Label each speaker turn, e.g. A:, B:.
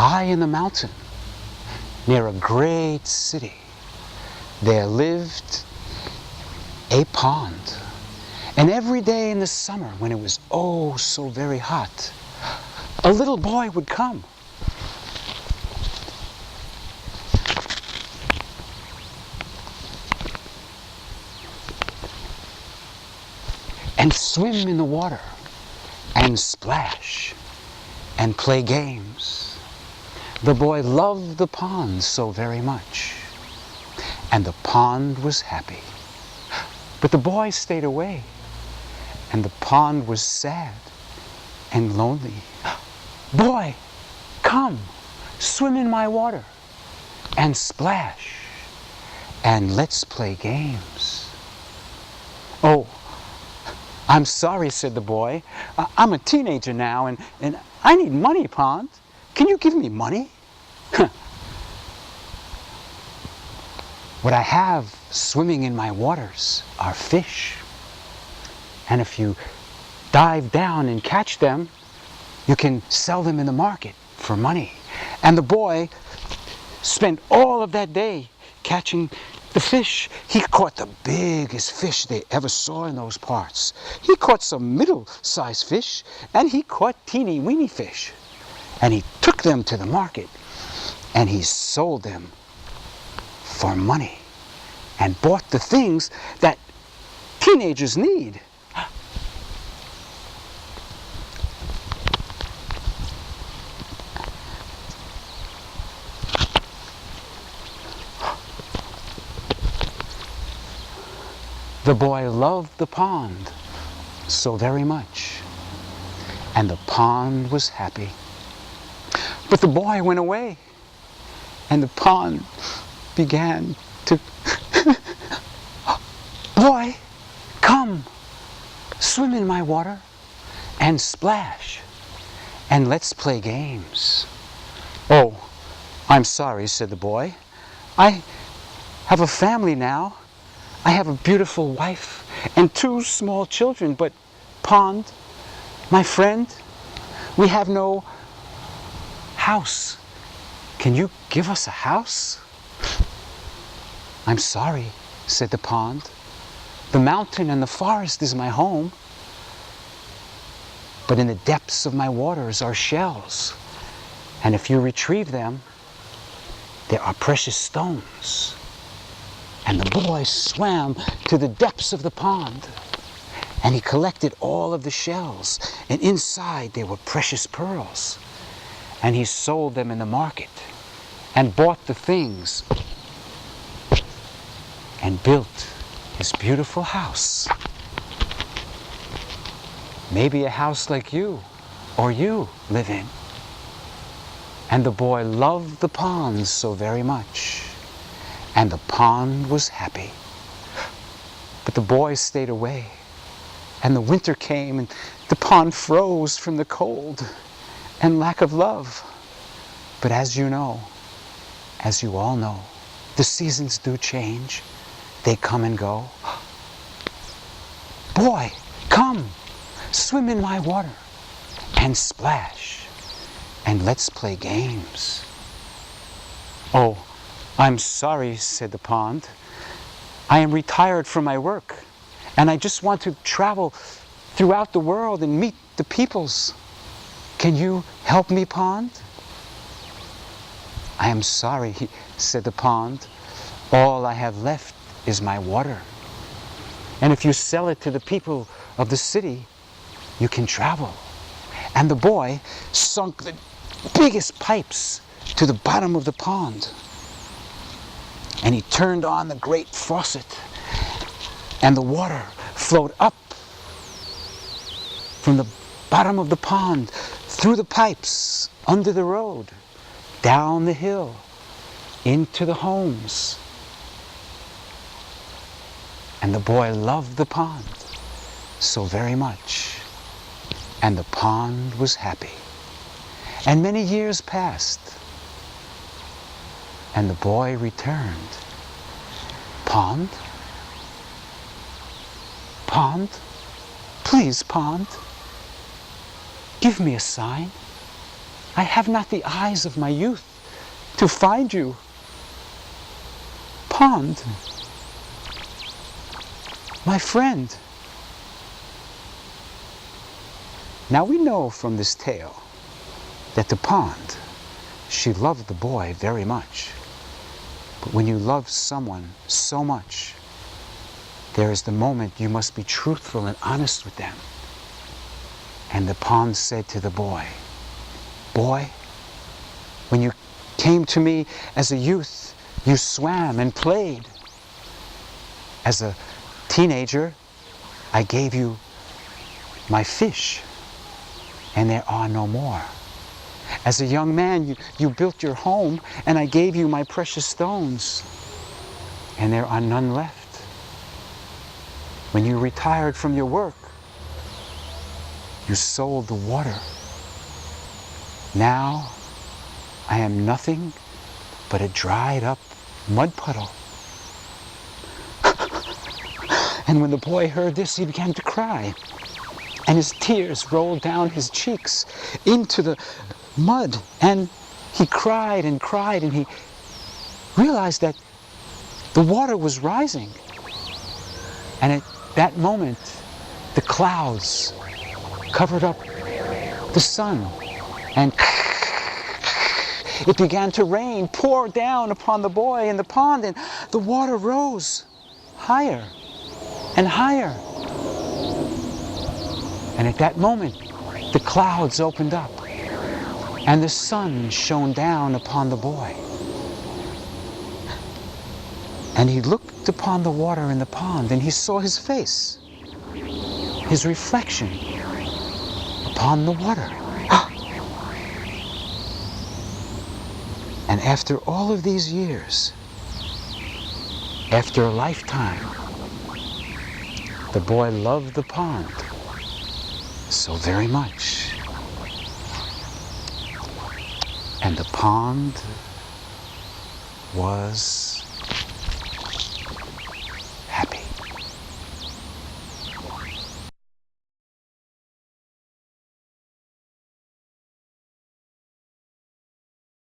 A: high in the mountain, near a great city, there lived a pond. And every day in the summer, when it was oh so very hot, a little boy would come. And swim in the water, and splash, and play games. The boy loved the pond so very much, and the pond was happy. But the boy stayed away, and the pond was sad and lonely. Boy, come, swim in my water, and splash, and let's play games. Oh, I'm sorry, said the boy. I'm a teenager now, and I need money, Pond. Can you give me money? What I have swimming in my waters are fish. And if you dive down and catch them, you can sell them in the market for money. And the boy spent all of that day catching the fish. He caught the biggest fish they ever saw in those parts. He caught some middle-sized fish, and he caught teeny-weeny fish. And he took them to the market, and he sold them for money, and bought the things that teenagers need. The boy loved the pond so very much, and the pond was happy. But the boy went away, and the pond began to... Boy, come, swim in my water, and splash, and let's play games. Oh, I'm sorry, said the boy. I have a family now. I have a beautiful wife and 2 small children, but Pond, my friend, we have no house. Can you give us a house? I'm sorry, said the pond. The mountain and the forest is my home, but in the depths of my waters are shells, and if you retrieve them, there are precious stones. And the boy swam to the depths of the pond, and he collected all of the shells, and inside there were precious pearls. And he sold them in the market, and bought the things, and built his beautiful house. Maybe a house like you, or you, live in. And the boy loved the pond so very much, and the pond was happy. But the boy stayed away, and the winter came, and the pond froze from the cold and lack of love. But as you know, as you all know, the seasons do change. They come and go. Boy, come, swim in my water, and splash, and let's play games. Oh, I'm sorry, said the pond. I am retired from my work, and I just want to travel throughout the world and meet the peoples. Can you help me, pond? I am sorry, said the pond. All I have left is my water. And if you sell it to the people of the city, you can travel. And the boy sunk the biggest pipes to the bottom of the pond. And he turned on the great faucet, and the water flowed up from the bottom of the pond, through the pipes, under the road, down the hill, into the homes. And the boy loved the pond so very much, and the pond was happy. And many years passed, and the boy returned. Pond? Pond? Please, pond, give me a sign. I have not the eyes of my youth to find you. Pond, my friend. Now we know from this tale that the pond, she loved the boy very much. But when you love someone so much, there is the moment you must be truthful and honest with them. And the pond said to the boy, "Boy, when you came to me as a youth, you swam and played. As a teenager, I gave you my fish, and there are no more. As a young man, you built your home, and I gave you my precious stones, and there are none left. When you retired from your work, you sold the water. Now I am nothing but a dried up mud puddle." And when the boy heard this, he began to cry, and his tears rolled down his cheeks into the mud, and he cried and cried, and he realized that the water was rising. And at that moment, the clouds covered up the sun, and it began to rain, pour down upon the boy in the pond, and the water rose higher and higher. And at that moment, the clouds opened up, and the sun shone down upon the boy. And he looked upon the water in the pond, and he saw his face, his reflection upon the water. And after all of these years, after a lifetime, the boy loved the pond so very much. And the pond was